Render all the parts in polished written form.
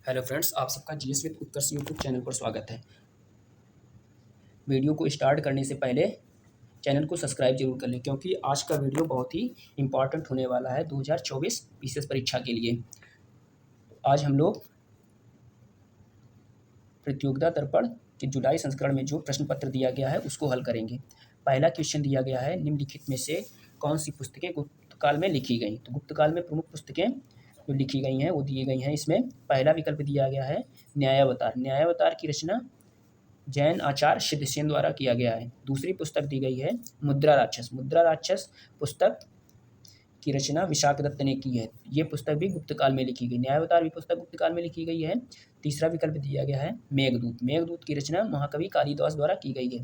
Hello friends, आप सबका GS with Utkarsh YouTube channel पर स्वागत है। वीडियो को स्टार्ट करने से पहले चैनल को सब्सक्राइब जरूर कर लें, क्योंकि आज का वीडियो बहुत ही इम्पॉर्टेंट होने वाला है 2024 पीसीएस परीक्षा के लिए। आज हम लोग प्रतियोगिता दर्पण के जुलाई संस्करण में जो प्रश्न पत्र दिया गया है उसको हल करेंगे। पहला क्वेश्चन दिया गया है, निम्नलिखित में से कौन सी पुस्तकें गुप्तकाल में लिखी गई। तो गुप्तकाल में प्रमुख पुस्तकें जो लिखी गई हैं वो दी गई हैं। इसमें पहला विकल्प दिया गया है न्यायावतार। न्यायावतार की रचना जैन आचार्य सिद्धसेन द्वारा किया गया है। दूसरी पुस्तक दी गई है मुद्रा राक्षस। मुद्रा राक्षस पुस्तक की रचना विशाखदत्त ने की है। ये पुस्तक भी गुप्तकाल में लिखी गई। न्यायावतार भी पुस्तक गुप्तकाल में लिखी गई है। तीसरा विकल्प दिया गया है मेघदूत। मेघदूत की रचना महाकवि कालिदास द्वारा की गई है।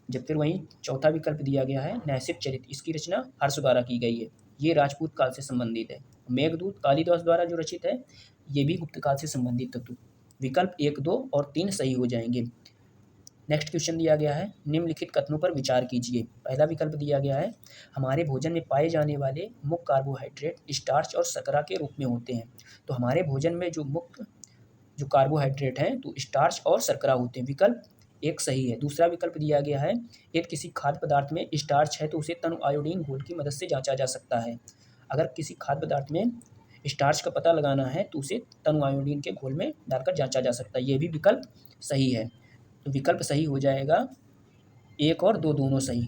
जब फिर वहीं चौथा विकल्प दिया गया है नैसिब चरित। इसकी रचना हर्ष द्वारा की गई है। ये राजपूत काल से संबंधित है। मेघदूत कालिदास द्वारा जो रचित है ये भी गुप्त काल से संबंधित तत्व। विकल्प 1, 2 और 3 सही हो जाएंगे। नेक्स्ट क्वेश्चन दिया गया है, निम्नलिखित कथनों पर विचार कीजिए। पहला विकल्प दिया गया है, हमारे भोजन में पाए जाने वाले मुख्य कार्बोहाइड्रेट स्टार्च और शर्करा के रूप में होते हैं। तो हमारे भोजन में जो मुख्य कार्बोहाइड्रेट हैं तो स्टार्च और शर्करा होते हैं। विकल्प 1 सही है। दूसरा विकल्प दिया गया है, यदि किसी खाद्य पदार्थ में स्टार्च है तो उसे तनु आयोडीन घोल की मदद से जांचा जा सकता है। अगर किसी खाद्य पदार्थ में स्टार्च का पता लगाना है तो उसे तनु आयोडीन के घोल में डालकर जांचा जा सकता है। ये भी विकल्प सही है। तो विकल्प सही हो जाएगा 1 और 2 दोनों सही।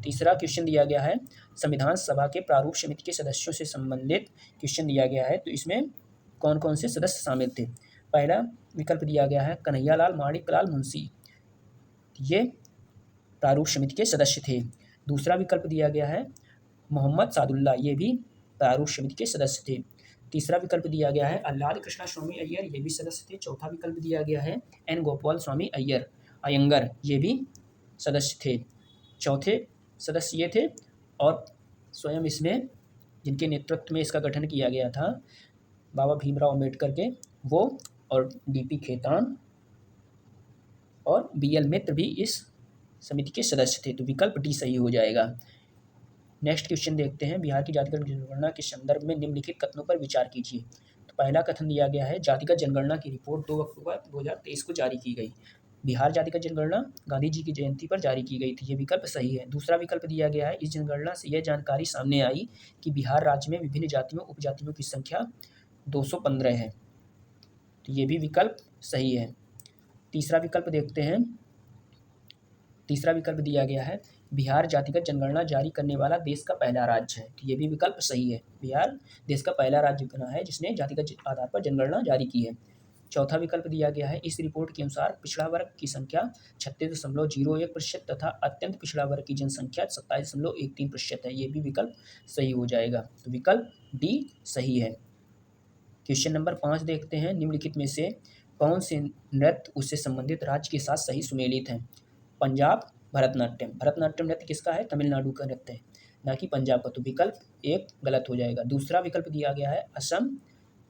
तीसरा क्वेश्चन दिया गया है, संविधान सभा के प्रारूप समिति के सदस्यों से संबंधित क्वेश्चन दिया गया है। तो इसमें कौन कौन से सदस्य शामिल थे। पहला विकल्प दिया गया है कन्हैयालाल माणिकलाल मुंशी, ये प्रारूप समिति के सदस्य थे। दूसरा विकल्प दिया गया है मोहम्मद सादुल्ला, ये भी प्रारूप समिति के सदस्य थे। तीसरा विकल्प दिया गया है आह्लाद कृष्णा स्वामी अय्यर, ये भी सदस्य थे। चौथा विकल्प दिया गया है एन गोपाल स्वामी अयंगर, ये भी सदस्य थे। चौथे सदस्य ये थे और स्वयं इसमें जिनके नेतृत्व में इसका गठन किया गया था बाबा भीमराव अम्बेडकर के, वो और डीपी खेतान और बीएल मित्र भी इस समिति के सदस्य थे। तो विकल्प डी सही हो जाएगा। नेक्स्ट क्वेश्चन देखते हैं, बिहार की जातिगत जनगणना के संदर्भ में निम्नलिखित कथनों पर विचार कीजिए। तो पहला कथन दिया गया है, जातिगत जनगणना की रिपोर्ट 2 अक्टूबर 2023 को जारी की गई। बिहार जातिगत जनगणना गांधी जी की जयंती पर जारी की गई थी। ये विकल्प सही है। दूसरा विकल्प दिया गया है, इस जनगणना से यह जानकारी सामने आई कि बिहार राज्य में विभिन्न जातियों उपजातियों की संख्या 215 है। तो ये भी विकल्प सही है। तीसरा विकल्प देखते हैं। तीसरा विकल्प दिया गया है, बिहार जातिगत जनगणना जारी करने वाला देश का पहला राज्य है। तो ये भी विकल्प सही है। बिहार देश का पहला राज्य बना है जिसने जातिगत आधार पर जनगणना जारी की है। चौथा विकल्प दिया गया है, इस रिपोर्ट के अनुसार पिछड़ा वर्ग की संख्या 36.01% तथा अत्यंत पिछड़ा वर्ग की जनसंख्या 27.13% है। ये भी विकल्प सही हो जाएगा। तो विकल्प डी सही है। क्वेश्चन नंबर 5 देखते हैं, निम्नलिखित में से कौन से नृत्य उससे संबंधित राज्य के साथ सही सुमेलित हैं। पंजाब भरतनाट्यम। भरतनाट्यम नृत्य किसका है, तमिलनाडु का नृत्य है, ना कि पंजाब का। तो विकल्प 1 गलत हो जाएगा। दूसरा विकल्प दिया गया है असम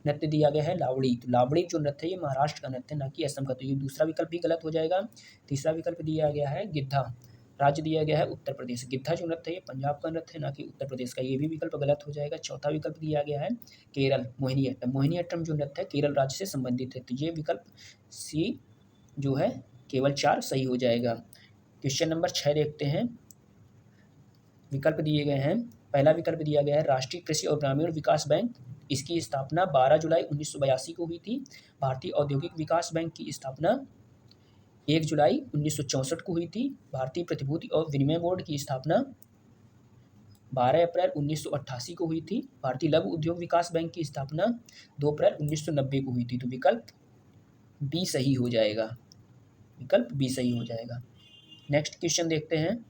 नृत्य दिया गया है लावड़ी। तो लावड़ी जो नृत्य है ये महाराष्ट्र का नृत्य है, ना कि असम का। तो ये दूसरा विकल्प भी गलत हो जाएगा। तीसरा विकल्प दिया गया है गिद्धा। राज्य दिया गया है उत्तर प्रदेश। गिद्धा जो नृत्य है ये पंजाब का नृत्य है, ना कि उत्तर प्रदेश का। ये भी विकल्प गलत हो जाएगा। चौथा विकल्प दिया गया है केरल मोहिनीअट्टम। मोहिनीअट्टम जो नृत्य है केरल राज्य से संबंधित है। तो ये विकल्प सी जो है केवल 4 सही हो जाएगा। क्वेश्चन नंबर 6 देखते हैं। विकल्प दिए गए हैं। पहला विकल्प दिया गया है राष्ट्रीय कृषि और ग्रामीण विकास बैंक। इसकी स्थापना 12 जुलाई 1982 को हुई थी। भारतीय औद्योगिक विकास बैंक की स्थापना 1 जुलाई 1964 को हुई थी। भारतीय प्रतिभूति और विनिमय बोर्ड की स्थापना 12 अप्रैल 1988 को हुई थी। भारतीय लघु उद्योग विकास बैंक की स्थापना 2 अप्रैल 1990 को हुई थी। तो विकल्प बी सही हो जाएगा। विकल्प बी सही हो जाएगा। नेक्स्ट क्वेश्चन देखते हैं।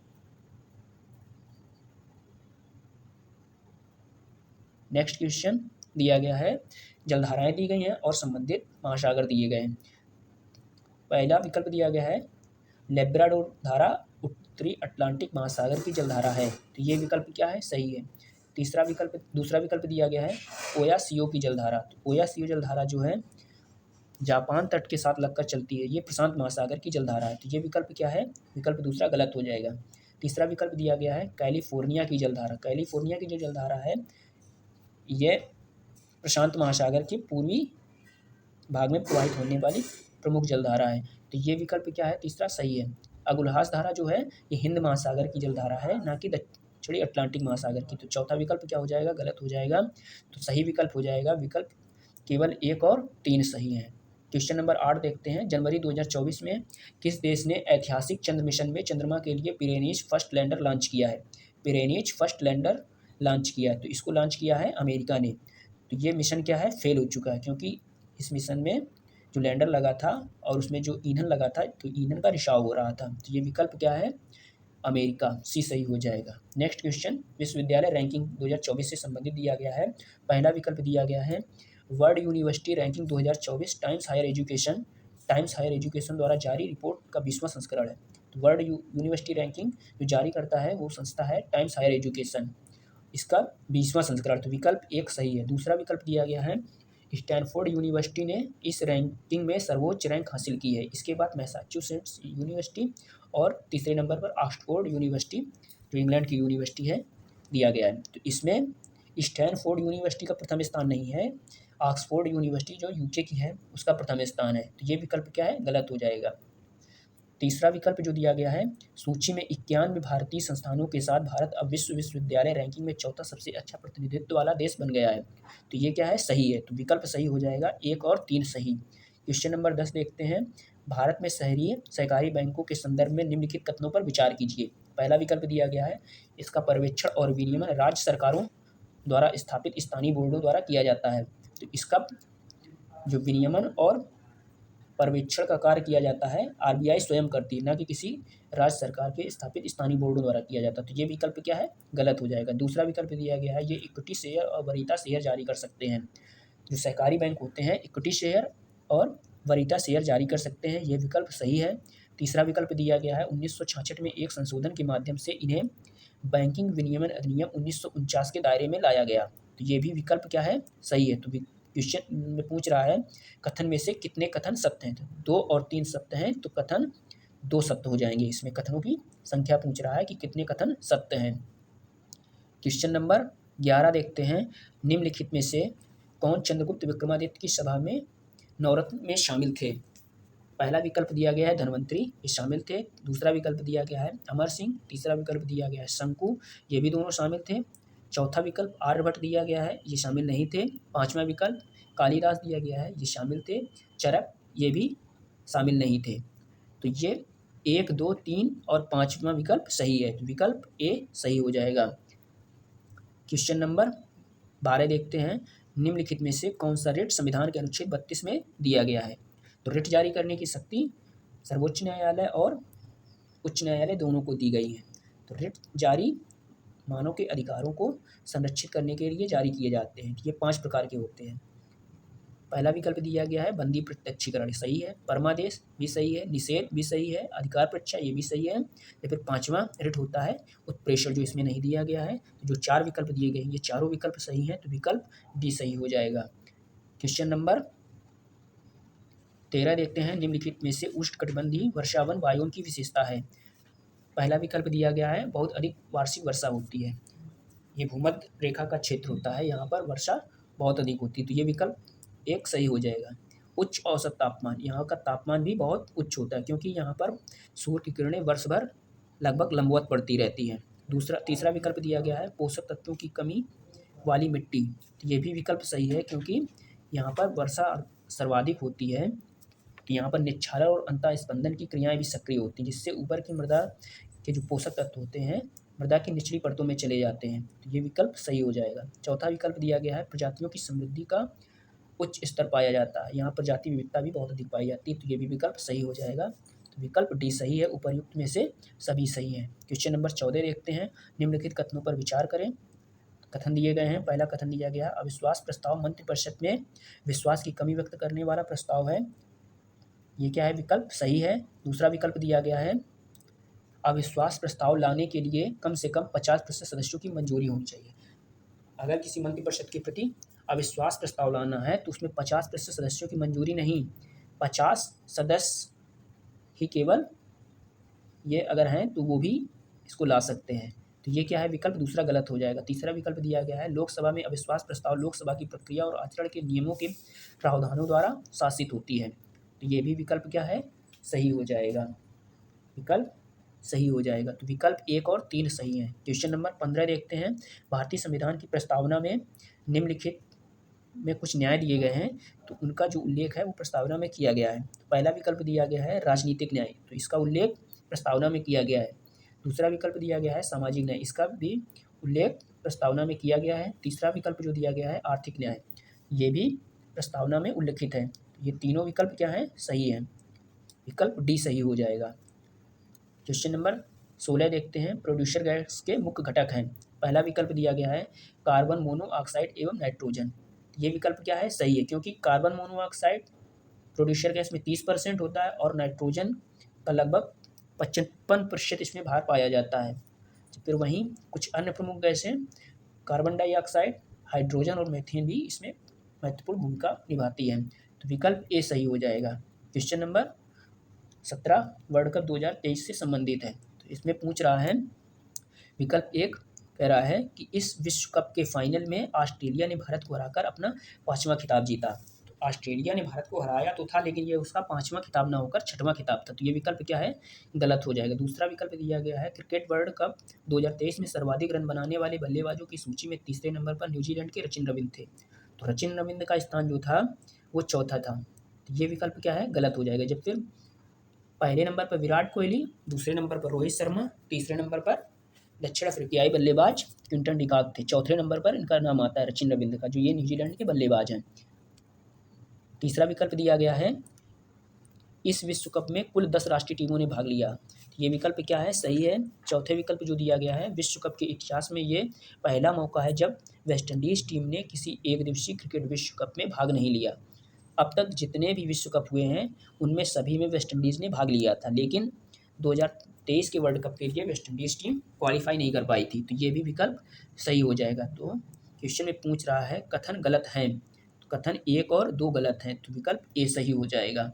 नेक्स्ट क्वेश्चन दिया गया है, जलधाराएं दी गई हैं और संबंधित महासागर दिए गए हैं। पहला विकल्प दिया गया है लेब्राडोर धारा उत्तरी अटलांटिक महासागर की जलधारा है। तो ये विकल्प क्या है, सही है। दूसरा विकल्प दिया गया है ओयासियो की जलधारा। तो ओयासियो जलधारा जो है जापान तट के साथ लगकर चलती है, ये प्रशांत महासागर की जलधारा है। तो ये विकल्प क्या है, विकल्प दूसरा गलत हो जाएगा। तीसरा विकल्प दिया गया है कैलिफोर्निया की जलधारा। कैलिफोर्निया की जो जलधारा है ये प्रशांत महासागर के पूर्वी भाग में प्रवाहित होने वाली प्रमुख जलधारा है। तो ये विकल्प क्या है, तीसरा सही है। अगुल्हास धारा जो है ये हिंद महासागर की जलधारा है, ना कि दक्षिणी अटलांटिक महासागर की। तो चौथा विकल्प क्या हो जाएगा, गलत हो जाएगा। तो सही विकल्प हो जाएगा विकल्प केवल 1 और 3 सही हैं। क्वेश्चन नंबर 8 देखते हैं। जनवरी 2024 में किस देश ने ऐतिहासिक चंद्र मिशन में चंद्रमा के लिए पिरेनीज फर्स्ट लैंडर लॉन्च किया है? पिरेनीज फर्स्ट लैंडर लॉन्च किया है, तो इसको लॉन्च किया है अमेरिका ने। तो ये मिशन क्या है, फेल हो चुका है, क्योंकि इस मिशन में जो लैंडर लगा था और उसमें जो ईंधन लगा था, तो ईंधन का रिसाव हो रहा था। तो ये विकल्प क्या है, अमेरिका, सी सही हो जाएगा। नेक्स्ट क्वेश्चन विश्वविद्यालय रैंकिंग 2024 से संबंधित दिया गया है। पहला विकल्प दिया गया है world university ranking 2024 Times Higher Education द्वारा जारी रिपोर्ट का 20वां संस्करण है। तो वर्ल्ड यूनिवर्सिटी रैंकिंग जो जारी करता है वो संस्था है टाइम्स हायर एजुकेशन, इसका 20वां संस्करण। तो विकल्प 1 सही है। दूसरा विकल्प दिया गया है स्टैनफोर्ड यूनिवर्सिटी ने इस रैंकिंग में सर्वोच्च रैंक हासिल की है। इसके बाद मैसाचुसेट्स यूनिवर्सिटी और तीसरे नंबर पर ऑक्सफोर्ड यूनिवर्सिटी जो इंग्लैंड की यूनिवर्सिटी है दिया गया है। तो इसमें स्टैनफोर्ड यूनिवर्सिटी का प्रथम स्थान नहीं है, ऑक्सफोर्ड यूनिवर्सिटी जो यूके की है उसका प्रथम स्थान है। तो ये विकल्प क्या है, गलत हो जाएगा। तीसरा विकल्प जो दिया गया है सूची में 91 भारतीय संस्थानों के साथ भारत अब विश्व विश्वविद्यालय रैंकिंग में चौथा सबसे अच्छा प्रतिनिधित्व वाला देश बन गया है। तो ये क्या है, सही है। तो विकल्प सही हो जाएगा, 1 और 3 सही। क्वेश्चन नंबर 10 देखते हैं। भारत में शहरी सहकारी बैंकों के संदर्भ में निम्नलिखित कथनों पर विचार कीजिए। पहला विकल्प दिया गया है इसका पर्यवेक्षण और विनियमन राज्य सरकारों द्वारा स्थापित स्थानीय बोर्डों द्वारा किया जाता है। तो इसका जो विनियमन और पर्यवेक्षण का कार्य किया जाता है आरबीआई स्वयं करती है, ना कि किसी राज्य सरकार के स्थापित स्थानीय बोर्डों द्वारा किया जाता है। तो ये विकल्प क्या है, गलत हो जाएगा। दूसरा विकल्प दिया गया है ये इक्विटी शेयर और वरीयता शेयर जारी कर सकते हैं। जो सहकारी बैंक होते हैं इक्विटी शेयर और वरीयता शेयर जारी कर सकते हैं, ये विकल्प सही है। तीसरा विकल्प दिया गया है 1966 में एक संशोधन के माध्यम से इन्हें बैंकिंग विनियमन अधिनियम 1949 के दायरे में लाया गया। तो ये भी विकल्प क्या है, सही है। तो क्वेश्चन में पूछ रहा है कथन में से कितने कथन सत्य हैं। तो 2 और 3 सत्य हैं, तो कथन 2 सत्य हो जाएंगे। इसमें कथनों की संख्या पूछ रहा है कि कितने कथन सत्य हैं। क्वेश्चन नंबर 11 देखते हैं। निम्नलिखित में से कौन चंद्रगुप्त विक्रमादित्य की सभा में नवरत्न में शामिल थे? पहला विकल्प दिया गया है धनवंतरी, ये शामिल थे। दूसरा विकल्प दिया गया है अमर सिंह। तीसरा विकल्प दिया गया है शंकु, ये भी दोनों शामिल थे। चौथा विकल्प आर्यभट्ट दिया गया है, ये शामिल नहीं थे। पांचवा विकल्प कालिदास दिया गया है, ये शामिल थे। चरक, ये भी शामिल नहीं थे। तो ये 1, 2, 3 और 5वां विकल्प सही है। तो विकल्प ए सही हो जाएगा। क्वेश्चन नंबर 12 देखते हैं। निम्नलिखित में से कौन सा रिट संविधान के अनुच्छेद 32 में दिया गया है? तो रिट जारी करने की शक्ति सर्वोच्च न्यायालय और उच्च न्यायालय दोनों को दी गई है। तो रिट जारी मानव के अधिकारों को संरक्षित करने के लिए जारी किए जाते हैं। ये 5 प्रकार के होते हैं। पहला विकल्प दिया गया है बंदी प्रत्यक्षीकरण, सही है। परमादेश भी सही है। निषेध भी सही है। अधिकार परीक्षा, ये भी सही है। या फिर 5वां रिट होता है उत्प्रेषण, जो इसमें नहीं दिया गया है। जो 4 विकल्प दिए गए हैं ये चारों विकल्प सही हैं, तो विकल्प डी सही हो जाएगा। क्वेश्चन नंबर 13 देखते हैं। निम्नलिखित में से उष्णकटिबंधीय वर्षावन वायुओं की विशेषता है। पहला विकल्प दिया गया है बहुत अधिक वार्षिक वर्षा होती है। ये भूमध्य रेखा का क्षेत्र होता है, यहाँ पर वर्षा बहुत अधिक होती है। तो ये विकल्प 1 सही हो जाएगा। उच्च औसत तापमान, यहाँ का तापमान भी बहुत उच्च होता है, क्योंकि यहाँ पर सूर्य की किरणें वर्ष भर लगभग लंबवत पड़ती रहती हैं। तीसरा विकल्प दिया गया है पोषक तत्वों की कमी वाली मिट्टी। तो ये भी विकल्प सही है, क्योंकि यहाँ पर वर्षा सर्वाधिक होती है। तो यहाँ पर निक्षालन और अंतःस्पंदन की क्रियाएं भी सक्रिय होती हैं, जिससे ऊपर की मृदा के जो पोषक तत्व होते हैं मृदा की निचली परतों में चले जाते हैं। तो ये विकल्प सही हो जाएगा। चौथा विकल्प दिया गया है प्रजातियों की समृद्धि का उच्च स्तर पाया जाता है, यहाँ प्रजाति विविधता भी बहुत अधिक पाई जाती है। तो ये भी विकल्प सही हो जाएगा। तो विकल्प डी सही है। उपर्युक्त में से सभी सही हैं। क्वेश्चन नंबर 14 देखते हैं। निम्नलिखित कथनों पर विचार करें। कथन दिए गए हैं। पहला कथन दिया गया अविश्वास प्रस्ताव मंत्रिपरिषद में विश्वास की कमी व्यक्त करने वाला प्रस्ताव है, ये क्या है, विकल्प सही है। दूसरा विकल्प दिया गया है अविश्वास प्रस्ताव लाने के लिए कम से कम 50% सदस्यों की मंजूरी होनी चाहिए। अगर किसी मंत्रिपरिषद के प्रति अविश्वास प्रस्ताव लाना है तो उसमें 50% सदस्यों की मंजूरी नहीं, 50 सदस्य ही केवल ये अगर हैं तो वो भी इसको ला सकते हैं। तो ये क्या है, विकल्प दूसरा गलत हो जाएगा। तीसरा विकल्प दिया गया है, लोकसभा में अविश्वास प्रस्ताव लोकसभा की प्रक्रिया और आचरण के नियमों के प्रावधानों द्वारा शासित होती है। तो ये भी विकल्प क्या है, सही हो जाएगा, विकल्प सही हो जाएगा। तो विकल्प 1 और 3 सही हैं। क्वेश्चन नंबर 15 देखते हैं। भारतीय संविधान की प्रस्तावना में निम्नलिखित में कुछ न्याय दिए गए हैं, तो उनका जो उल्लेख है वो प्रस्तावना में किया गया है। तो पहला विकल्प दिया गया है राजनीतिक न्याय, तो इसका उल्लेख प्रस्तावना में किया गया है। दूसरा विकल्प दिया गया है सामाजिक न्याय, इसका भी उल्लेख प्रस्तावना में किया गया है। तीसरा विकल्प जो दिया गया है आर्थिक न्याय, ये भी प्रस्तावना में उल्लिखित है। ये तीनों विकल्प क्या हैं, सही हैं। विकल्प डी सही हो जाएगा। क्वेश्चन नंबर 16 देखते हैं। प्रोड्यूसर गैस के मुख्य घटक हैं। पहला विकल्प दिया गया है कार्बन मोनोऑक्साइड एवं नाइट्रोजन। ये विकल्प क्या है, सही है, क्योंकि कार्बन मोनोऑक्साइड प्रोड्यूसर गैस में 30% होता है और नाइट्रोजन का लगभग 55% इसमें भार पाया जाता है। फिर वहीं कुछ अन्य प्रमुख गैसें कार्बन डाइऑक्साइड, हाइड्रोजन और मीथेन भी इसमें महत्वपूर्ण भूमिका निभाती हैं। तो विकल्प ए सही हो जाएगा। क्वेश्चन नंबर 17 वर्ल्ड कप 2023 से संबंधित है। तो इसमें पूछ रहा है, विकल्प 1 कह रहा है कि इस विश्व कप के फाइनल में ऑस्ट्रेलिया ने भारत को हराकर अपना 5वां खिताब जीता। तो ऑस्ट्रेलिया ने भारत को हराया तो था, लेकिन ये उसका 5वां खिताब ना होकर 6वां खिताब था। तो ये विकल्प क्या है, गलत हो जाएगा। दूसरा विकल्प दिया गया है क्रिकेट वर्ल्ड कप 2023 में सर्वाधिक रन बनाने वाले बल्लेबाजों की सूची में तीसरे नंबर पर न्यूजीलैंड के सचिन रविंद्र थे। तो सचिन रविंद्र का स्थान जो था वो चौथा था। तो ये विकल्प क्या है, गलत हो जाएगा। जब फिर पहले नंबर पर विराट कोहली, दूसरे नंबर पर रोहित शर्मा, तीसरे नंबर पर दक्षिण अफ्रीकियाई बल्लेबाज क्विंटन डिकॉक थे। चौथे नंबर पर इनका नाम आता है सचिन रविंद्र का, जो ये न्यूजीलैंड के बल्लेबाज हैं। तीसरा विकल्प दिया गया है इस विश्व कप में कुल 10 राष्ट्रीय टीमों ने भाग लिया। ये विकल्प क्या है, सही है। चौथे विकल्प जो दिया गया है, विश्व कप के इतिहास में ये पहला मौका है जब वेस्टइंडीज टीम ने किसी एक दिवसीय क्रिकेट विश्व कप में भाग नहीं लिया। अब तक जितने भी विश्व कप हुए हैं उनमें सभी में वेस्टइंडीज़ ने भाग लिया था, लेकिन 2023 के वर्ल्ड कप के लिए वेस्टइंडीज़ टीम क्वालिफाई नहीं कर पाई थी। तो ये भी विकल्प सही हो जाएगा। तो क्वेश्चन में पूछ रहा है कथन गलत हैं, तो कथन 1 और 2 गलत हैं, तो विकल्प ए सही हो जाएगा।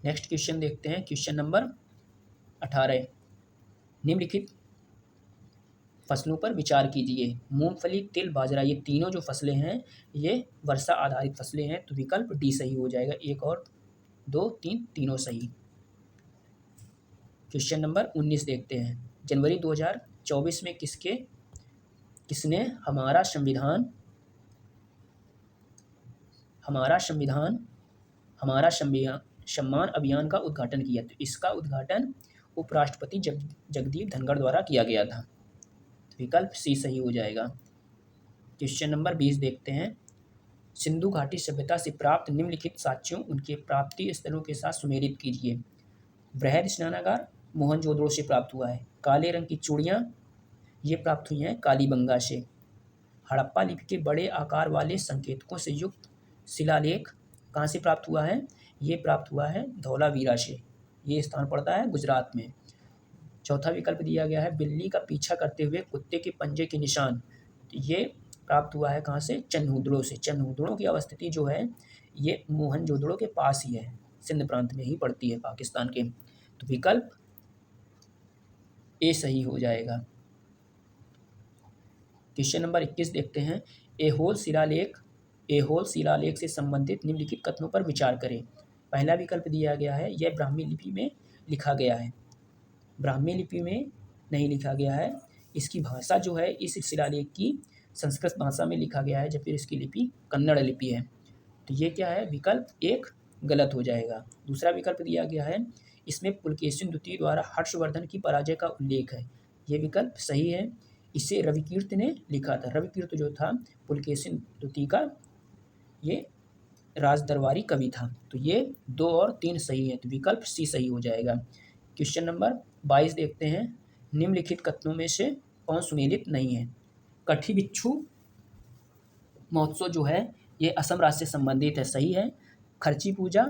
नेक्स्ट क्वेश्चन देखते हैं। क्वेश्चन नंबर 18, निम्नलिखित फसलों पर विचार कीजिए। मूंगफली, तिल, बाजरा, ये तीनों जो फसलें हैं ये वर्षा आधारित फसलें हैं। तो विकल्प डी सही हो जाएगा। 1 और 2, 3 तीनों सही। क्वेश्चन नंबर 19 देखते हैं। जनवरी 2024 में किसने हमारा सम्मान अभियान का उद्घाटन किया। तो इसका उद्घाटन उपराष्ट्रपति जगदीप धनखड़ द्वारा किया गया था। तो विकल्प सी सही हो जाएगा। क्वेश्चन नंबर 20 देखते हैं। सिंधु घाटी सभ्यता से प्राप्त निम्नलिखित साक्ष्यों उनके प्राप्ति स्थलों के साथ सुमेलित कीजिए। बृहद स्नानागार मोहनजोदड़ो से प्राप्त हुआ है। काले रंग की चूड़ियाँ ये प्राप्त हुई हैं कालीबंगा से। हड़प्पा लिपि के बड़े आकार वाले संकेतकों से युक्त शिलालेख कहाँ से प्राप्त हुआ है, ये प्राप्त हुआ है धौलावीरा से। ये स्थान पड़ता है गुजरात में। चौथा विकल्प दिया गया है बिल्ली का पीछा करते हुए कुत्ते के पंजे के निशान। तो ये प्राप्त हुआ है कहाँ से, चन्हूदड़ो से। चन्हूदड़ो की अवस्थिति जो है ये मोहनजोदड़ो के पास ही है, सिंध प्रांत में ही पड़ती है पाकिस्तान के। तो विकल्प ए सही हो जाएगा। क्वेश्चन नंबर 21 देखते हैं। ऐहोल शिलालेख से संबंधित निम्नलिखित कथनों पर विचार करें। पहला विकल्प दिया गया है यह ब्राह्मी लिपि में लिखा गया है। ब्राह्मी लिपि में नहीं लिखा गया है, इसकी भाषा जो है इस शिलालेख की संस्कृत भाषा में लिखा गया है, जबकि इसकी लिपि कन्नड़ लिपि है। तो ये क्या है, विकल्प 1 गलत हो जाएगा। दूसरा विकल्प दिया गया है इसमें पुलकेशिन द्वितीय द्वारा हर्षवर्धन की पराजय का उल्लेख है। ये विकल्प सही है, इसे रविकीर्त ने लिखा था। रविकीर्त जो था पुलकेशिन द्वितीय का ये राजदरबारी कवि था। तो ये 2 और 3 सही है, तो विकल्प सी सही हो जाएगा। क्वेश्चन नंबर 22 देखते हैं। निम्नलिखित कथनों में से कौन सुमेलित नहीं है। कठी बिच्छू महोत्सव जो है ये असम राज्य से संबंधित है, सही है। खर्ची पूजा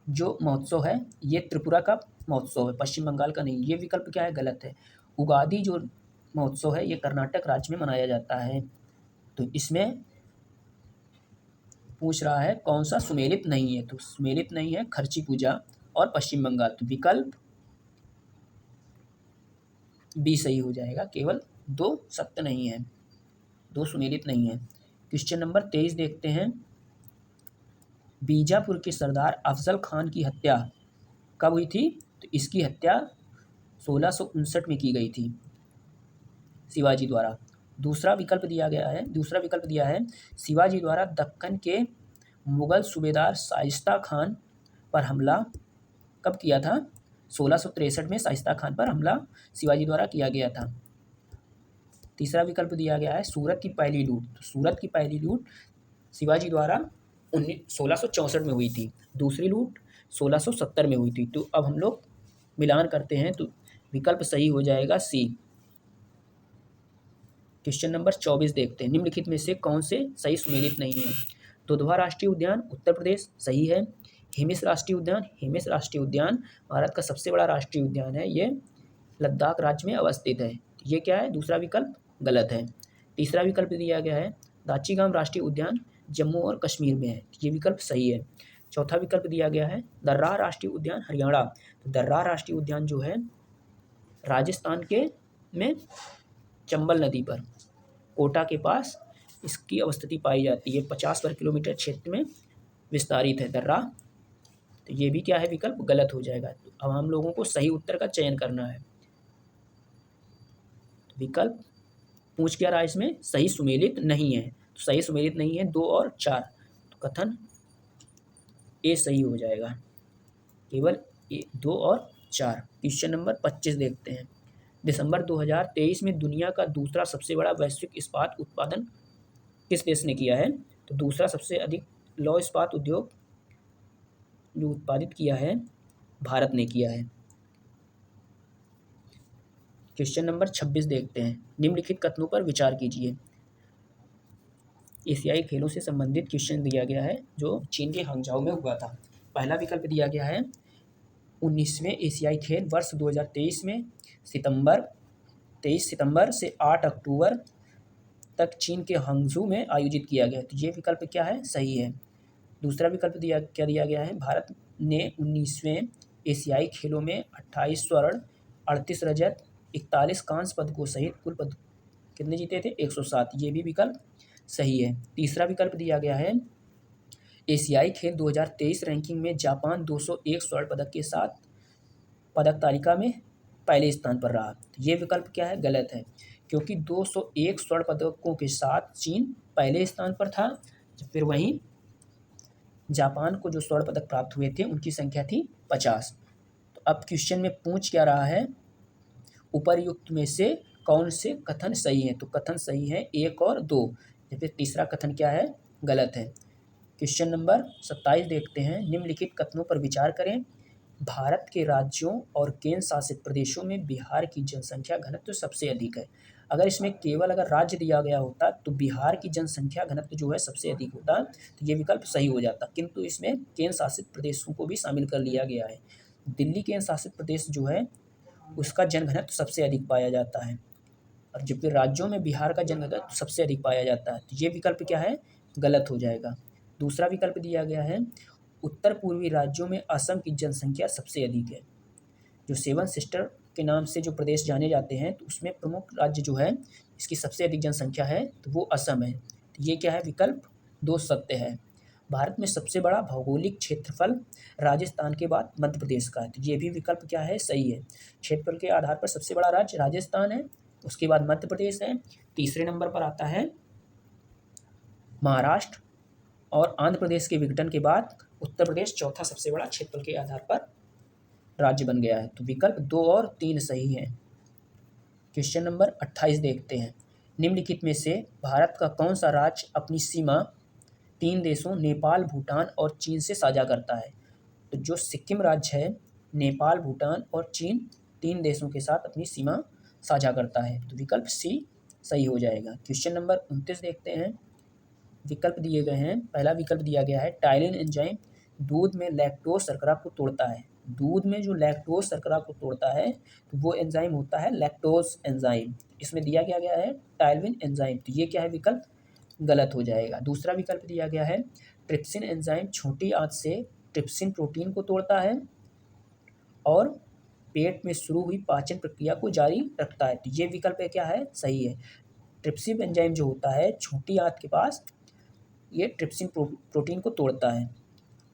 जो महोत्सव है ये त्रिपुरा का महोत्सव है, पश्चिम बंगाल का नहीं। ये विकल्प क्या है, गलत है। उगादी जो महोत्सव है ये कर्नाटक राज्य में मनाया जाता है। तो इसमें पूछ रहा है कौन सा सुमेलित नहीं है, तो सुमेलित नहीं है खर्ची पूजा और पश्चिम बंगाल। तो विकल्प बी सही हो जाएगा, केवल 2 सत्य नहीं है, 2 सुमेलित नहीं है। क्वेश्चन नंबर 23 देखते हैं। बीजापुर के सरदार अफजल खान की हत्या कब हुई थी? तो इसकी हत्या 1659 में की गई थी शिवाजी द्वारा। दूसरा विकल्प दिया है शिवाजी द्वारा दक्कन के मुगल सूबेदार शाइस्ता खान पर हमला कब किया था? 1663 में शाइस्ता खान पर हमला शिवाजी द्वारा किया गया था। तीसरा विकल्प दिया गया है सूरत की पहली लूट। तो सूरत की पहली लूट शिवाजी द्वारा 1664 में हुई थी। दूसरी लूट 1670 में हुई थी। तो अब हम लोग मिलान करते हैं तो विकल्प सही हो जाएगा सी। क्वेश्चन नंबर 24 देखते हैं। निम्नलिखित में से कौन से सही सुमेलित नहीं है? दुधवा राष्ट्रीय उद्यान उत्तर प्रदेश सही है। हिमिस राष्ट्रीय उद्यान भारत का सबसे बड़ा राष्ट्रीय उद्यान है, ये लद्दाख राज्य में अवस्थित है। ये क्या है? दूसरा विकल्प गलत है। तीसरा विकल्प दिया गया है दाचीगाम राष्ट्रीय उद्यान जम्मू और कश्मीर में है, ये विकल्प सही है। चौथा विकल्प दिया गया है दर्रा राष्ट्रीय उद्यान हरियाणा। तो दर्रा राष्ट्रीय उद्यान जो है राजस्थान के में चंबल नदी पर कोटा के पास इसकी अवस्थिति पाई जाती है। 50 वर्ग किलोमीटर क्षेत्र में विस्तारित है दर्रा। तो ये भी क्या है? विकल्प गलत हो जाएगा। तो अब हम लोगों को सही उत्तर का चयन करना है। विकल्प पूछ क्या रहा है इसमें? सही सुमेलित नहीं है। तो सही सुमेलित नहीं है 2 और 4, तो कथन ए सही हो जाएगा, केवल 2 और 4। क्वेश्चन नंबर 25 देखते हैं। दिसंबर 2023 में दुनिया का दूसरा सबसे बड़ा वैश्विक इस्पात उत्पादन किस देश ने किया है? तो दूसरा सबसे अधिक लौह इस्पात उद्योग जो उत्पादित किया है भारत ने किया है। क्वेश्चन नंबर 26 देखते हैं। निम्नलिखित कथनों पर विचार कीजिए। एशियाई खेलों से संबंधित क्वेश्चन दिया गया है जो चीन के हांगझाओ में हुआ था। पहला विकल्प दिया गया है 19वें एशियाई खेल वर्ष 2023 में 23 सितंबर से 8 अक्टूबर तक चीन के हांगझू में आयोजित किया गया। तो ये विकल्प क्या है? सही है। दूसरा विकल्प दिया गया है भारत ने 19वें एशियाई खेलों में 28 स्वर्ण 38 रजत 41 कांस्य पदकों सहित कुल पदक कितने जीते थे? 107। ये भी विकल्प सही है। तीसरा विकल्प दिया गया है एशियाई खेल 2023 रैंकिंग में जापान 201 स्वर्ण पदक के साथ पदक तालिका में पहले स्थान पर रहा। ये विकल्प क्या है? गलत है, क्योंकि 201 स्वर्ण पदकों के साथ चीन पहले स्थान पर था, फिर वहीं जापान को जो स्वर्ण पदक प्राप्त हुए थे उनकी संख्या थी 50। तो अब क्वेश्चन में पूछ क्या रहा है? उपर्युक्त में से कौन से कथन सही है? तो कथन सही है 1 और 2, या फिर तीसरा कथन क्या है? गलत है। क्वेश्चन नंबर 27 देखते हैं। निम्नलिखित कथनों पर विचार करें। भारत के राज्यों और केंद्र शासित प्रदेशों में बिहार की जनसंख्या घनत्व सबसे अधिक है। अगर इसमें केवल अगर राज्य दिया गया होता तो बिहार की जनसंख्या घनत्व जो है सबसे अधिक होता, तो ये विकल्प सही हो जाता, किंतु इसमें केंद्र शासित प्रदेशों को भी शामिल कर लिया गया है। दिल्ली केंद्र शासित प्रदेश जो है उसका जनघनत्व सबसे अधिक पाया जाता है, और जबकि राज्यों में बिहार का जनघनत्व सबसे अधिक पाया जाता है। तो ये विकल्प क्या है? गलत हो जाएगा। दूसरा विकल्प दिया गया है उत्तर पूर्वी राज्यों में असम की जनसंख्या सबसे अधिक है। जो 7 सिस्टर के नाम से जो प्रदेश जाने जाते हैं, तो उसमें प्रमुख राज्य जो है इसकी सबसे अधिक जनसंख्या है तो वो असम है। तो ये क्या है? विकल्प 2 सत्य है। भारत में सबसे बड़ा भौगोलिक क्षेत्रफल राजस्थान के बाद मध्य प्रदेश का है। तो ये भी विकल्प क्या है? सही है। क्षेत्रफल के आधार पर सबसे बड़ा राज्य राजस्थान है, उसके बाद मध्य प्रदेश है, तीसरे नंबर पर आता है महाराष्ट्र, और आंध्र प्रदेश के विघटन के बाद उत्तर प्रदेश चौथा सबसे बड़ा क्षेत्रफल के आधार पर राज्य बन गया है। तो विकल्प 2 और 3 सही है। क्वेश्चन नंबर 28 देखते हैं। निम्नलिखित में से भारत का कौन सा राज्य अपनी सीमा 3 देशों नेपाल, भूटान और चीन से साझा करता है? तो जो सिक्किम राज्य है नेपाल, भूटान और चीन 3 देशों के साथ अपनी सीमा साझा करता है। तो विकल्प सी सही हो जाएगा। क्वेश्चन नंबर 29 देखते हैं। विकल्प दिए गए हैं। पहला विकल्प दिया गया है टाइलिन एंजाइम दूध में लैक्टोज शर्करा को तोड़ता है। दूध में जो लैक्टोज शर्करा को तोड़ता है तो वो एंजाइम होता है लैक्टोज एंजाइम। इसमें दिया गया है टाइलिन एंजाइम। तो ये क्या है? विकल्प गलत हो जाएगा। दूसरा विकल्प दिया गया है ट्रिप्सिन एंजाइम छोटी आंत से ट्रिप्सिन प्रोटीन को तोड़ता है और पेट में शुरू हुई पाचन प्रक्रिया को जारी रखता है। तो ये विकल्प क्या है, सही है। ट्रिप्सिन एंजाइम जो होता है छोटी आंत के पास, ये ट्रिप्सिन प्रोटीन को तोड़ता है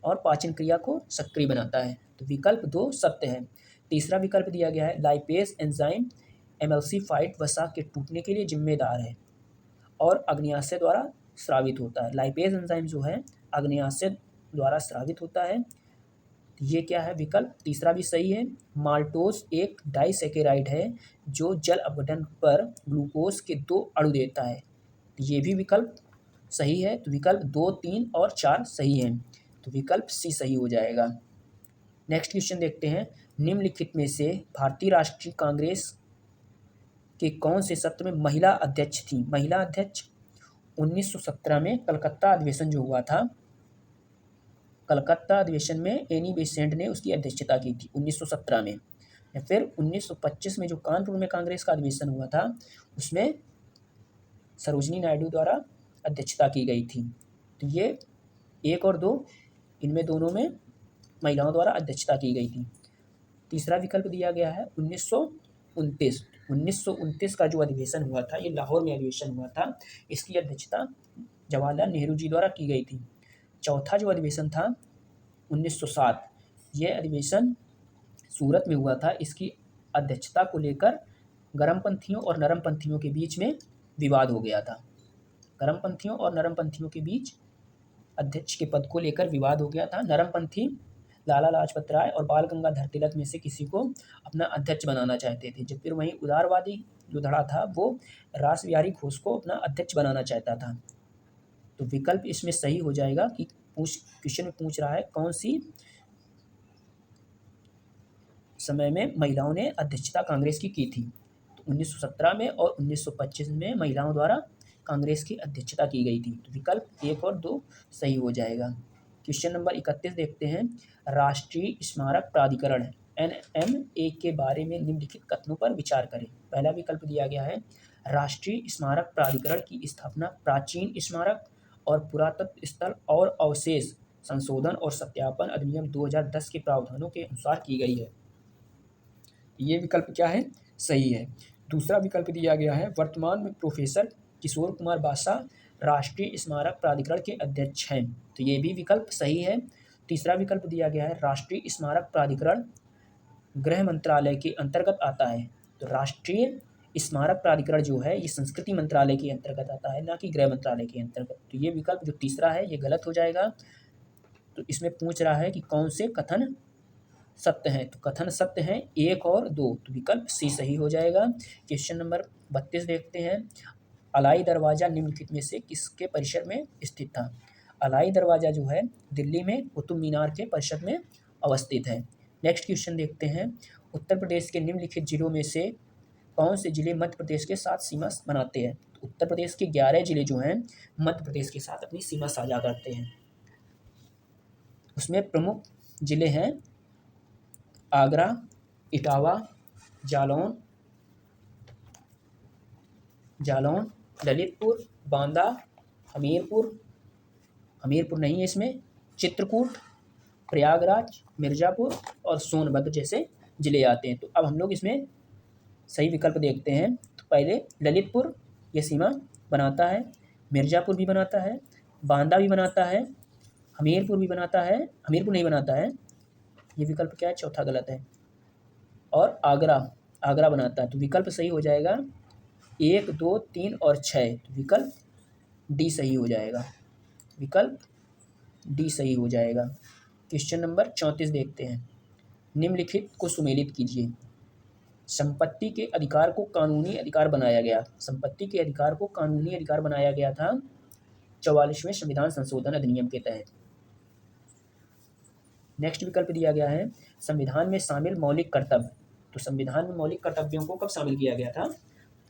और पाचन क्रिया को सक्रिय बनाता है। तो विकल्प 2 सत्य है। तीसरा विकल्प दिया गया है लाइपेज एंजाइम एमल्सिफाइड वसा के टूटने के लिए जिम्मेदार है और अग्न्याशय द्वारा स्रावित होता है। लाइपेज एंजाइम जो है अग्न्याशय द्वारा स्रावित होता है। ये क्या है, विकल्प तीसरा भी सही है। माल्टोज एक डाइसैकेराइड है जो जल अपघटन पर ग्लूकोज के 2 अणु देता है। ये भी विकल्प सही है। तो विकल्प 2, 3 और 4 सही हैं। तो विकल्प सी सही हो जाएगा। नेक्स्ट क्वेश्चन देखते हैं। निम्नलिखित में से भारतीय राष्ट्रीय कांग्रेस के कौन से सत्र में महिला अध्यक्ष थी? महिला अध्यक्ष 1917 में कलकत्ता अधिवेशन जो हुआ था, कलकत्ता अधिवेशन में एनी बेसेंट ने उसकी अध्यक्षता की थी 1917 में। या फिर 1925 में जो कानपुर में कांग्रेस का अधिवेशन हुआ था उसमें सरोजिनी नायडू द्वारा अध्यक्षता की गई थी। तो ये 1 और 2 इनमें दोनों में महिलाओं द्वारा अध्यक्षता की गई थी। तीसरा विकल्प दिया गया है 1929 का जो अधिवेशन हुआ था, ये लाहौर में अधिवेशन हुआ था, इसकी अध्यक्षता जवाहरलाल नेहरू जी द्वारा की गई थी। चौथा जो अधिवेशन था 1907, यह अधिवेशन सूरत में हुआ था। इसकी अध्यक्षता को लेकर गर्मपंथियों और नरमपंथियों के बीच में विवाद हो गया था। गर्मपंथियों और नरमपंथियों के बीच अध्यक्ष के पद को लेकर विवाद हो गया था। नरमपंथी लाला लाजपत राय और बाल गंगाधर तिलक में से किसी को अपना अध्यक्ष बनाना चाहते थे, जबकि वहीं उदारवादी जो धड़ा था वो रासबिहारी घोष को अपना अध्यक्ष बनाना चाहता था। तो विकल्प इसमें सही हो जाएगा कि क्वेश्चन में पूछ रहा है कौन सी समय में महिलाओं ने अध्यक्षता कांग्रेस की थी। तो 1917 में और 1925 में महिलाओं द्वारा कांग्रेस की अध्यक्षता की गई थी। तो विकल्प 1 और 2 सही हो जाएगा। क्वेश्चन नंबर 31 देखते हैं। राष्ट्रीय स्मारक प्राधिकरण NMA के बारे में निम्नलिखित कथनों पर विचार करें। पहला विकल्प दिया गया है राष्ट्रीय स्मारक प्राधिकरण की स्थापना प्राचीन स्मारक और पुरातत्व स्थल और अवशेष संशोधन और सत्यापन अधिनियम 2010 के प्रावधानों के अनुसार की गई है। ये विकल्प क्या है, सही है। दूसरा विकल्प दिया गया है वर्तमान में प्रोफेसर किशोर कुमार बासा राष्ट्रीय स्मारक प्राधिकरण के अध्यक्ष हैं। तो ये भी विकल्प सही है। तीसरा विकल्प दिया गया है राष्ट्रीय स्मारक प्राधिकरण गृह मंत्रालय के अंतर्गत आता है। तो राष्ट्रीय स्मारक प्राधिकरण जो है ये संस्कृति मंत्रालय के अंतर्गत आता है, ना कि गृह मंत्रालय के अंतर्गत। तो ये विकल्प जो तीसरा है ये गलत हो जाएगा। तो इसमें पूछ रहा है कि कौन से कथन सत्य हैं। तो कथन सत्य हैं 1 और 2। तो विकल्प सी सही हो जाएगा। क्वेश्चन नंबर 32 देखते हैं। अलाई दरवाज़ा निम्नलिखित में से किसके परिसर में स्थित था? अलाई दरवाज़ा जो है दिल्ली में कुतुब मीनार के परिसर में अवस्थित है। नेक्स्ट क्वेश्चन देखते हैं। उत्तर प्रदेश के निम्नलिखित जिलों में से कौन से जिले मध्य प्रदेश के साथ सीमा बनाते हैं? तो उत्तर प्रदेश के 11 जिले जो हैं मध्य प्रदेश के साथ अपनी सीमा साझा करते हैं। उसमें प्रमुख जिले हैं आगरा, इटावा, जालौन, ललितपुर, बांदा, हमीरपुर नहीं है इसमें, चित्रकूट, प्रयागराज, मिर्ज़ापुर और सोनभद्र जैसे ज़िले आते हैं। तो अब हम लोग इसमें सही विकल्प देखते हैं। तो पहले ललितपुर ये सीमा बनाता है, मिर्ज़ापुर भी बनाता है, बांदा भी बनाता है, हमीरपुर भी बनाता है, हमीरपुर नहीं बनाता है, ये विकल्प क्या है, चौथा गलत है। और आगरा बनाता है। तो विकल्प सही हो जाएगा 1, 2, 3 और 6। तो विकल्प डी सही हो जाएगा। विकल्प डी सही हो जाएगा। क्वेश्चन नंबर 34 देखते हैं। निम्नलिखित को सुमेलित कीजिए। संपत्ति के अधिकार को कानूनी अधिकार बनाया गया। संपत्ति के अधिकार को कानूनी अधिकार बनाया गया था 44वें संविधान संशोधन अधिनियम के तहत। नेक्स्ट विकल्प दिया गया है संविधान में शामिल मौलिक कर्तव्य। तो संविधान में मौलिक कर्तव्यों को कब शामिल किया गया था?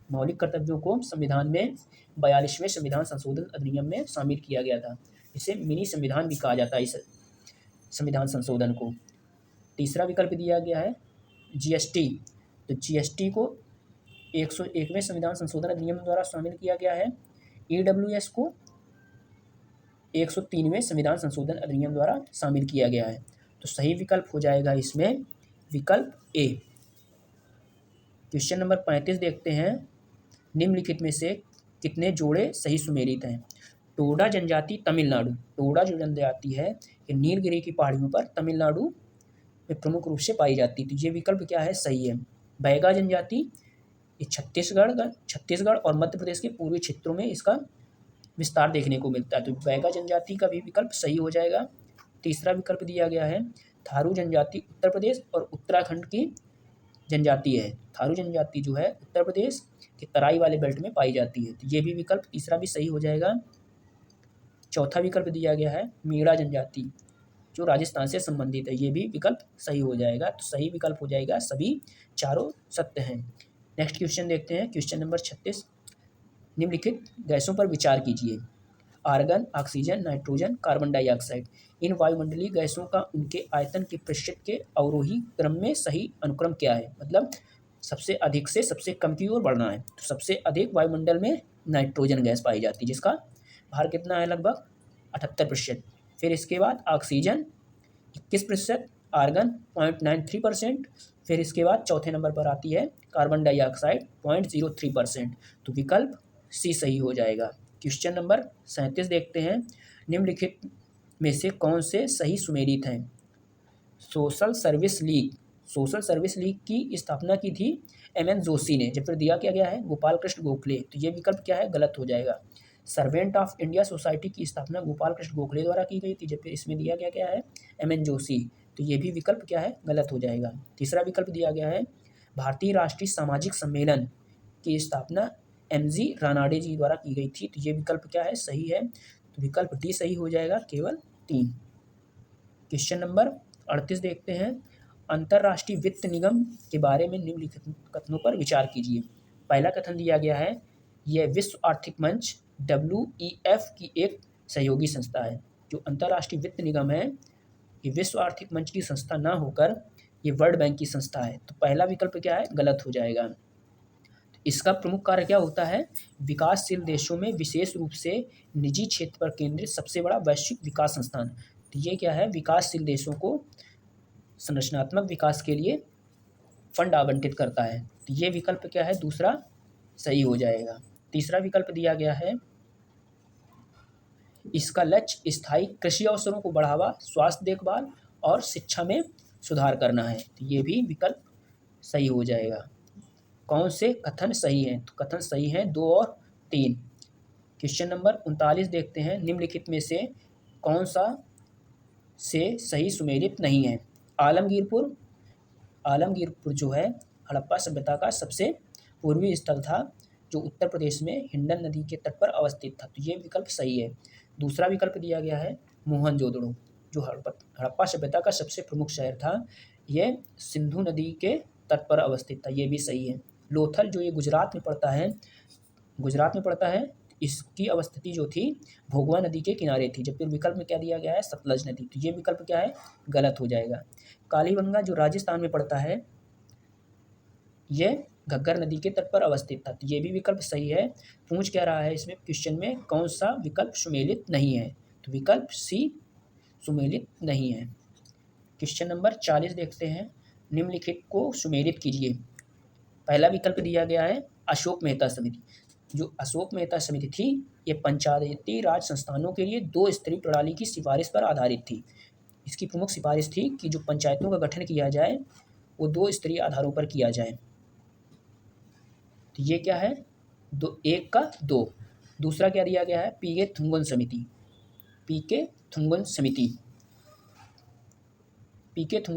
मौलिक कर्तव्यों को संविधान में 42वें संविधान संशोधन अधिनियम में शामिल किया गया था। इसे मिनी संविधान भी कहा जाता है इस संविधान संशोधन को। तीसरा विकल्प दिया गया है GST। तो GST को 101वें संविधान संशोधन अधिनियम द्वारा शामिल किया गया है। EWS को 103वें संविधान संशोधन अधिनियम द्वारा शामिल किया गया है। तो सही विकल्प हो जाएगा इसमें विकल्प ए। क्वेश्चन नंबर 35 देखते हैं, निम्नलिखित में से कितने जोड़े सही सुमेलित हैं। टोडा जनजाति तमिलनाडु, टोडा जो जनजाति है ये नीलगिरी की पहाड़ियों पर तमिलनाडु में प्रमुख रूप से पाई जाती है, तो ये विकल्प क्या है, सही है। बैगा जनजाति ये छत्तीसगढ़ और मध्य प्रदेश के पूर्वी क्षेत्रों में इसका विस्तार देखने को मिलता है, तो बैगा जनजाति का भी विकल्प सही हो जाएगा। तीसरा विकल्प दिया गया है, थारू जनजाति उत्तर प्रदेश और उत्तराखंड की जनजाति है। थारू जनजाति जो है उत्तर प्रदेश के तराई वाले बेल्ट में पाई जाती है, तो ये भी विकल्प तीसरा भी सही हो जाएगा। चौथा विकल्प दिया गया है, मीणा जनजाति जो राजस्थान से संबंधित है, ये भी विकल्प सही हो जाएगा। तो सही विकल्प हो जाएगा, सभी चारों सत्य हैं। नेक्स्ट क्वेश्चन देखते हैं, क्वेश्चन नंबर 36, निम्नलिखित गैसों पर विचार कीजिए। Argon, oxygen, nitrogen, carbon dioxide. इन वायुमंडलीय गैसों का उनके आयतन के प्रतिशत के अवरोही क्रम में सही अनुक्रम क्या है, मतलब सबसे अधिक से सबसे कम की ओर बढ़ना है। तो सबसे अधिक वायुमंडल में नाइट्रोजन गैस पाई जाती है जिसका भार कितना है, लगभग 78%। फिर इसके बाद ऑक्सीजन 21%, आर्गन 0.93%, फिर इसके बाद चौथे नंबर पर आती है कार्बन डाइऑक्साइड 0.03%। तो विकल्प सी सही हो जाएगा। क्वेश्चन नंबर 37 देखते हैं, निम्नलिखित में से कौन से सही सुमेलित हैं। सोशल सर्विस लीग की स्थापना की थी एम.एन. जोशी ने, जब फिर दिया क्या गया है, गोपाल कृष्ण गोखले, तो ये विकल्प क्या है, गलत हो जाएगा। सर्वेंट ऑफ इंडिया सोसाइटी की स्थापना गोपाल कृष्ण गोखले द्वारा की गई थी, जब फिर इसमें दिया गया क्या है, एम.एन. जोशी, तो ये भी विकल्प क्या है, गलत हो जाएगा। तीसरा विकल्प दिया गया है, भारतीय राष्ट्रीय सामाजिक सम्मेलन की स्थापना एम.जी. रानाडे जी द्वारा की गई थी, तो ये विकल्प क्या है, सही है। तो विकल्प डी सही हो जाएगा, केवल 3। क्वेश्चन नंबर 38 देखते हैं, अंतर्राष्ट्रीय वित्त निगम के बारे में निम्नलिखित कथनों पर विचार कीजिए। पहला कथन दिया गया है, यह विश्व आर्थिक मंच WEF की एक सहयोगी संस्था है। जो अंतर्राष्ट्रीय वित्त निगम है ये विश्व आर्थिक मंच की संस्था ना होकर ये वर्ल्ड बैंक की संस्था है, तो पहला विकल्प क्या है, गलत हो जाएगा। इसका प्रमुख कार्य क्या होता है, विकासशील देशों में विशेष रूप से निजी क्षेत्र पर केंद्रित सबसे बड़ा वैश्विक विकास संस्थान। तो ये क्या है, विकासशील देशों को संरचनात्मक विकास के लिए फंड आवंटित करता है, तो ये विकल्प क्या है, दूसरा सही हो जाएगा। तीसरा विकल्प दिया गया है, इसका लक्ष्य स्थायी कृषि अवसरों को बढ़ावा, स्वास्थ्य देखभाल और शिक्षा में सुधार करना है, तो ये भी विकल्प सही हो जाएगा। कौन से कथन सही हैं, तो कथन सही हैं 2 और 3। क्वेश्चन नंबर 39 देखते हैं, निम्नलिखित में से कौन सा से सही सुमेलित नहीं है। आलमगीरपुर जो है हड़प्पा सभ्यता का सबसे पूर्वी स्थल था जो उत्तर प्रदेश में हिंडन नदी के तट पर अवस्थित था, तो ये विकल्प सही है। दूसरा विकल्प दिया गया है, मोहनजोदड़ो जो हड़प्पा सभ्यता का सबसे प्रमुख शहर था, यह सिंधु नदी के तट पर अवस्थित था, ये भी सही है। लोथल जो ये गुजरात में पड़ता है, इसकी अवस्थिति जो थी भोगवा नदी के किनारे थी, जबकि विकल्प में क्या दिया गया है, सतलज नदी, तो ये विकल्प क्या है, गलत हो जाएगा। कालीबंगा जो राजस्थान में पड़ता है यह घग्गर नदी के तट पर अवस्थित था, तो ये भी विकल्प सही है। पूछ क्या रहा है इसमें क्वेश्चन में, कौन सा विकल्प सुमेलित नहीं है, तो विकल्प सी सुमेलित नहीं है। क्वेश्चन नंबर 40 देखते हैं, निम्नलिखित को सुमेलित कीजिए। पहला विकल्प दिया गया है अशोक मेहता समिति। जो अशोक मेहता समिति थी ये पंचायती राज संस्थानों के लिए 2 स्तरीय प्रणाली की सिफारिश पर आधारित थी। इसकी प्रमुख सिफारिश थी कि जो पंचायतों का गठन किया जाए वो 2 स्तरीय आधारों पर किया जाए। तो ये क्या है, 1 का 2। दूसरा क्या दिया गया है, पीके थुंगन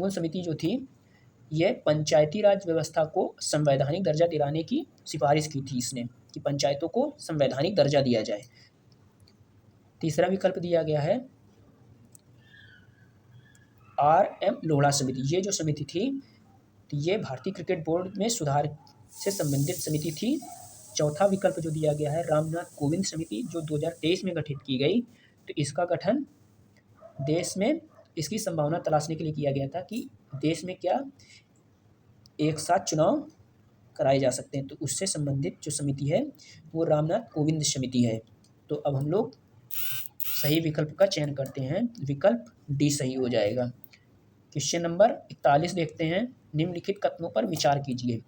समिति जो थी यह पंचायती राज व्यवस्था को संवैधानिक दर्जा दिलाने की सिफारिश की थी इसने, कि पंचायतों को संवैधानिक दर्जा दिया जाए। तीसरा विकल्प दिया गया है R.M. लोढ़ा समिति। ये जो समिति थी तो ये भारतीय क्रिकेट बोर्ड में सुधार से संबंधित समिति थी। चौथा विकल्प जो दिया गया है रामनाथ कोविंद समिति जो 2023 में गठित की गई, तो इसका गठन देश में इसकी संभावना तलाशने के लिए किया गया था कि देश में क्या एक साथ चुनाव कराए जा सकते हैं, तो उससे संबंधित जो समिति है वो रामनाथ कोविंद समिति है। तो अब हम लोग सही विकल्प का चयन करते हैं, विकल्प डी सही हो जाएगा। क्वेश्चन नंबर 41 देखते हैं, निम्नलिखित कथनों पर विचार कीजिए।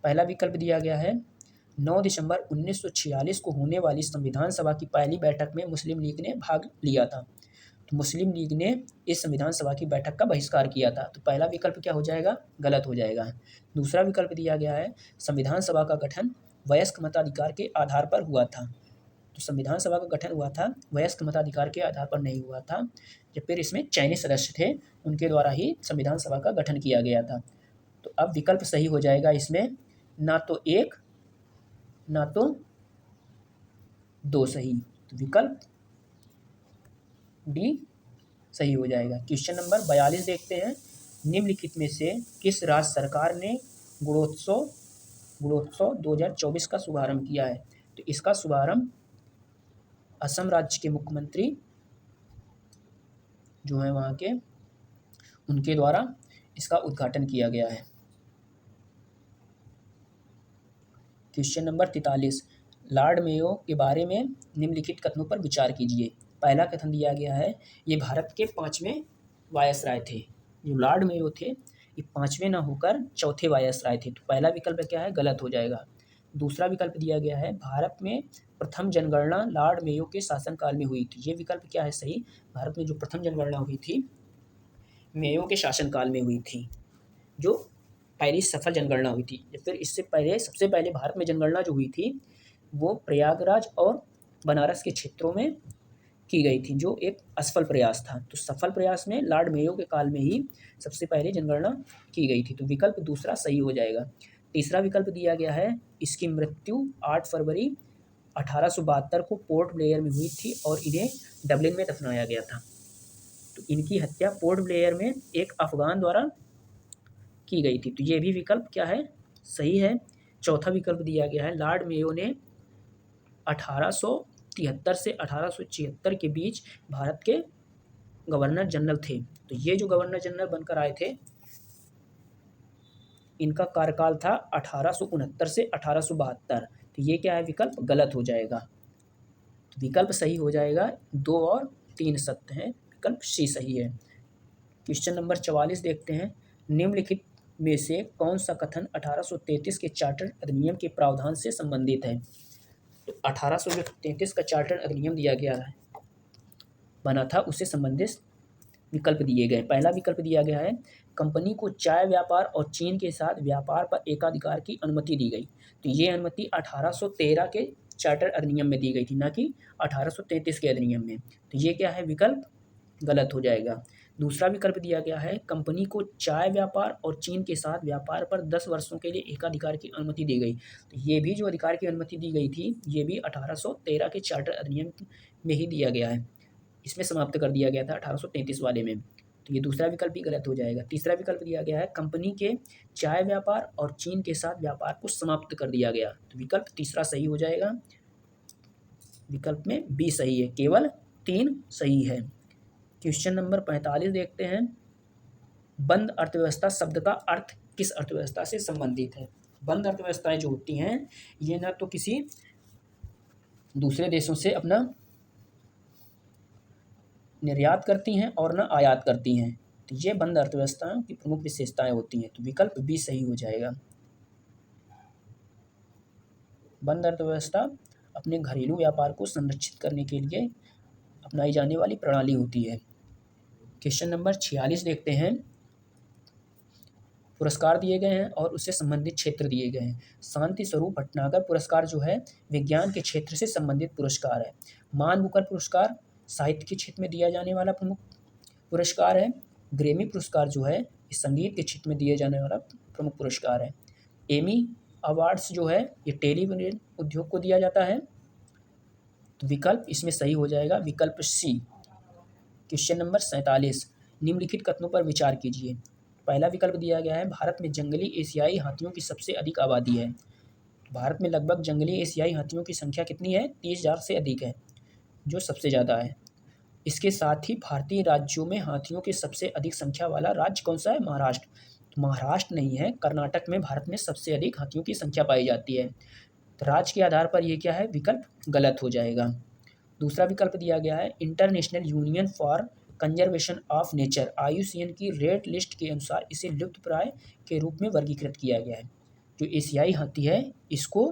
पहला विकल्प दिया गया है 9 दिसंबर 1946 को होने वाली संविधान सभा की पहली बैठक में मुस्लिम लीग ने भाग लिया था। तो मुस्लिम लीग ने इस संविधान सभा की बैठक का बहिष्कार किया था। तो पहला विकल्प क्या हो जाएगा? गलत हो जाएगा। दूसरा विकल्प दिया गया है संविधान सभा का गठन वयस्क मताधिकार के आधार पर हुआ था। तो संविधान सभा का गठन हुआ था वयस्क मताधिकार के आधार पर नहीं हुआ था, या फिर इसमें चयनित सदस्य थे उनके द्वारा ही संविधान सभा का गठन किया गया था। तो अब विकल्प सही हो जाएगा इसमें, ना तो 1 ना तो 2 सही। तो विकल्प डी सही हो जाएगा। क्वेश्चन नंबर 42 देखते हैं। निम्नलिखित में से किस राज्य सरकार ने गुणोत्सव 2024 का शुभारंभ किया है? तो इसका शुभारंभ असम राज्य के मुख्यमंत्री जो है वहाँ के, उनके द्वारा इसका उद्घाटन किया गया है। क्वेश्चन नंबर 43, लॉर्ड मेयो के बारे में निम्नलिखित कथनों पर विचार कीजिए। पहला कथन दिया गया है ये भारत के 5वें वायसराय थे। जो लॉर्ड मेयो थे ये 5वें ना होकर चौथे वायसराय थे। तो पहला विकल्प क्या है? गलत हो जाएगा। दूसरा विकल्प दिया गया है भारत में प्रथम जनगणना लॉर्ड मेयो के शासनकाल में हुई थी। ये विकल्प क्या है सही? भारत में जो प्रथम जनगणना हुई थी मेयो के शासनकाल में हुई थी, जो पहली सफल जनगणना हुई थी। या फिर इससे पहले सबसे पहले भारत में जनगणना जो हुई थी वो प्रयागराज और बनारस के क्षेत्रों में की गई थी, जो एक असफल प्रयास था। तो सफल प्रयास में लॉर्ड मेयो के काल में ही सबसे पहले जनगणना की गई थी। तो विकल्प दूसरा सही हो जाएगा। तीसरा विकल्प दिया गया है इसकी मृत्यु 8 फरवरी 1872 को पोर्ट ब्लेयर में हुई थी और इन्हें डबलिन में दफनाया गया था। तो इनकी हत्या पोर्ट ब्लेयर में एक अफगान द्वारा की गई थी। तो ये भी विकल्प क्या है? सही है। चौथा विकल्प दिया गया है लॉर्ड मेयो ने 1873 से 1876 के बीच भारत के गवर्नर जनरल थे। तो ये जो गवर्नर जनरल बनकर आए थे इनका कार्यकाल था 1869 से 1872। तो ये क्या है? विकल्प गलत हो जाएगा। तो विकल्प सही हो जाएगा। 2 और 3 सत्य हैं, विकल्प सी सही है। क्वेश्चन नंबर 44 देखते हैं। निम्नलिखित में से कौन सा कथन 1833 के चार्टर अधिनियम के प्रावधान से संबंधित है? तो 1833 का चार्टर अधिनियम दिया गया है बना था, उससे संबंधित विकल्प दिए गए। पहला विकल्प दिया गया है कंपनी को चाय व्यापार और चीन के साथ व्यापार पर एकाधिकार की अनुमति दी गई। तो ये अनुमति 1813 के चार्टर अधिनियम में दी गई थी, ना कि 1833 के अधिनियम में। तो ये क्या है? विकल्प गलत हो जाएगा। दूसरा विकल्प दिया गया है कंपनी को चाय व्यापार और चीन के साथ व्यापार पर 10 वर्षों के लिए एकाधिकार की अनुमति दी गई। तो ये भी जो अधिकार की अनुमति दी गई थी ये भी 1813 के चार्टर अधिनियम में ही दिया गया है, इसमें समाप्त कर दिया गया था 1833 वाले में। तो ये दूसरा विकल्प भी गलत हो जाएगा। तीसरा विकल्प दिया गया है कंपनी के चाय व्यापार और चीन के साथ व्यापार को समाप्त कर दिया गया। तो विकल्प तीसरा सही हो जाएगा। विकल्प में बी सही है, केवल 3 सही है। क्वेश्चन नंबर 45 देखते हैं। बंद अर्थव्यवस्था शब्द का अर्थ किस अर्थव्यवस्था से संबंधित है? बंद अर्थव्यवस्थाएं जो होती हैं ये ना तो किसी दूसरे देशों से अपना निर्यात करती हैं और न आयात करती हैं। तो ये बंद अर्थव्यवस्थाओं की प्रमुख विशेषताएं होती हैं। तो विकल्प बी सही हो जाएगा। बंद अर्थव्यवस्था अपने घरेलू व्यापार को संरक्षित करने के लिए अपनाई जाने वाली प्रणाली होती है। क्वेश्चन नंबर 46 देखते हैं। पुरस्कार दिए गए हैं और उससे संबंधित क्षेत्र दिए गए हैं। शांति स्वरूप भटनागर पुरस्कार जो है विज्ञान के क्षेत्र से संबंधित पुरस्कार है। मान बुकर पुरस्कार साहित्य के क्षेत्र में दिया जाने वाला प्रमुख पुरस्कार है। ग्रैमी पुरस्कार जो है इस संगीत के क्षेत्र में दिए जाने वाला प्रमुख पुरस्कार है। एमी अवार्ड्स जो है ये टेलीविजन उद्योग को दिया जाता है। तो विकल्प इसमें सही हो जाएगा, विकल्प सी। क्वेश्चन नंबर 47, निम्नलिखित कथनों पर विचार कीजिए। पहला विकल्प दिया गया है भारत में जंगली एशियाई हाथियों की सबसे अधिक आबादी है। भारत में लगभग जंगली एशियाई हाथियों की संख्या कितनी है? 30,000 से अधिक है, जो सबसे ज़्यादा है। इसके साथ ही भारतीय राज्यों में हाथियों की सबसे अधिक संख्या वाला राज्य कौन सा है? महाराष्ट्र। तो महाराष्ट्र नहीं है, कर्नाटक में भारत में सबसे अधिक हाथियों की संख्या पाई जाती है। तो राज्य के आधार पर ये क्या है? विकल्प गलत हो जाएगा। दूसरा विकल्प दिया गया है international union for conservation of nature IUCN की रेड लिस्ट के अनुसार इसे लुप्तप्राय के रूप में वर्गीकृत किया गया है। जो एशियाई हाथी है इसको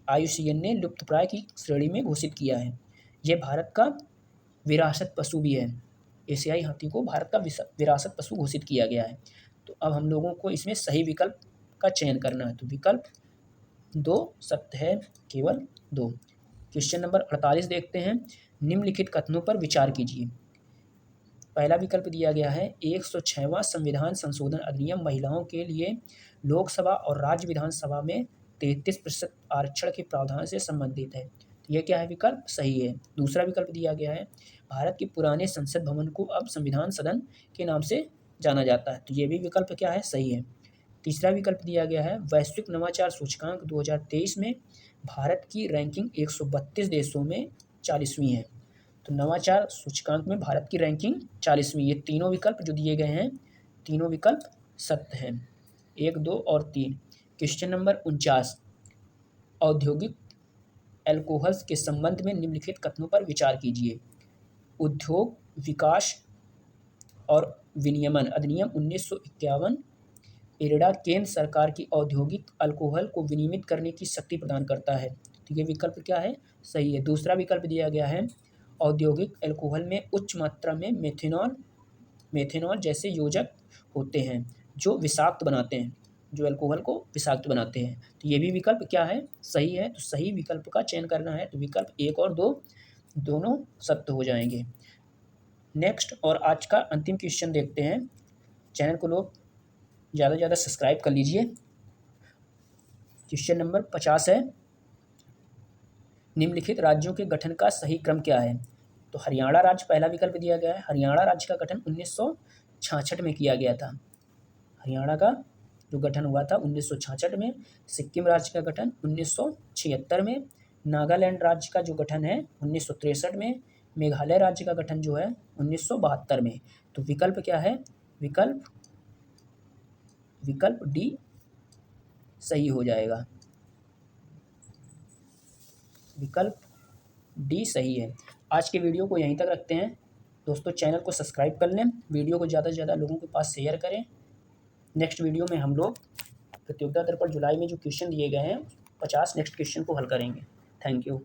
IUCN ने लुप्तप्राय की श्रेणी में घोषित किया है। यह भारत का विरासत पशु भी है। एशियाई हाथी को भारत का विरासत पशु घोषित किया गया है। तो अब हम लोगों को इसमें सही विकल्प का चयन करना है। तो विकल्प 2 सत्य है, केवल 2। क्वेश्चन नंबर 48 देखते हैं। निम्नलिखित कथनों पर विचार कीजिए। पहला विकल्प दिया गया है 106वां संविधान संशोधन अधिनियम महिलाओं के लिए लोकसभा और राज्य विधानसभा में 33% आरक्षण के प्रावधान से संबंधित है। तो यह क्या है? विकल्प सही है। दूसरा विकल्प दिया गया है भारत के पुराने संसद भवन को अब संविधान सदन के नाम से जाना जाता है। तो ये भी विकल्प क्या है? सही है। तीसरा विकल्प दिया गया है वैश्विक नवाचार सूचकांक 2023 में भारत की रैंकिंग 132 देशों में 40वीं है। तो नवाचार सूचकांक में भारत की रैंकिंग 40वीं। ये तीनों विकल्प जो दिए गए हैं, तीनों विकल्प सत्य हैं। 1, 2 और 3। Question number 49। औद्योगिक एल्कोहल्स के संबंध में निम्नलिखित कथनों पर विचार कीजिए। उद्योग विकास और विनियमन अधिनियम 1951 इरडा केंद्र सरकार की औद्योगिक अल्कोहल को विनियमित करने की शक्ति प्रदान करता है। तो ये विकल्प क्या है? सही है। दूसरा विकल्प दिया गया है औद्योगिक अल्कोहल में उच्च मात्रा में मेथेनॉल जैसे योजक होते हैं जो विषाक्त बनाते हैं, जो अल्कोहल को विषाक्त बनाते हैं। तो ये भी विकल्प क्या है? सही है। तो सही विकल्प का चयन करना है। तो विकल्प 1 और 2 दोनों सत्य हो जाएंगे। नेक्स्ट और आज का अंतिम क्वेश्चन देखते हैं। चैनल को लोग ज़्यादा से ज़्यादा सब्सक्राइब कर लीजिए। क्वेश्चन नंबर 50 है। निम्नलिखित राज्यों के गठन का सही क्रम क्या है? तो हरियाणा राज्य पहला विकल्प दिया गया है। हरियाणा राज्य का गठन 1966 में किया गया था। हरियाणा का जो गठन हुआ था 1966 में। सिक्किम राज्य का गठन 1976 में। नागालैंड राज्य का जो गठन है 1963 में। मेघालय राज्य का गठन जो है 1972 में। तो विकल्प क्या है? विकल्प डी सही हो जाएगा। विकल्प डी सही है। आज के वीडियो को यहीं तक रखते हैं। दोस्तों चैनल को सब्सक्राइब कर लें, वीडियो को ज़्यादा से ज़्यादा लोगों के पास शेयर करें। नेक्स्ट वीडियो में हम लोग प्रतियोगिता दर्पण जुलाई में जो क्वेश्चन दिए गए हैं 50 नेक्स्ट क्वेश्चन को हल करेंगे। Thank you.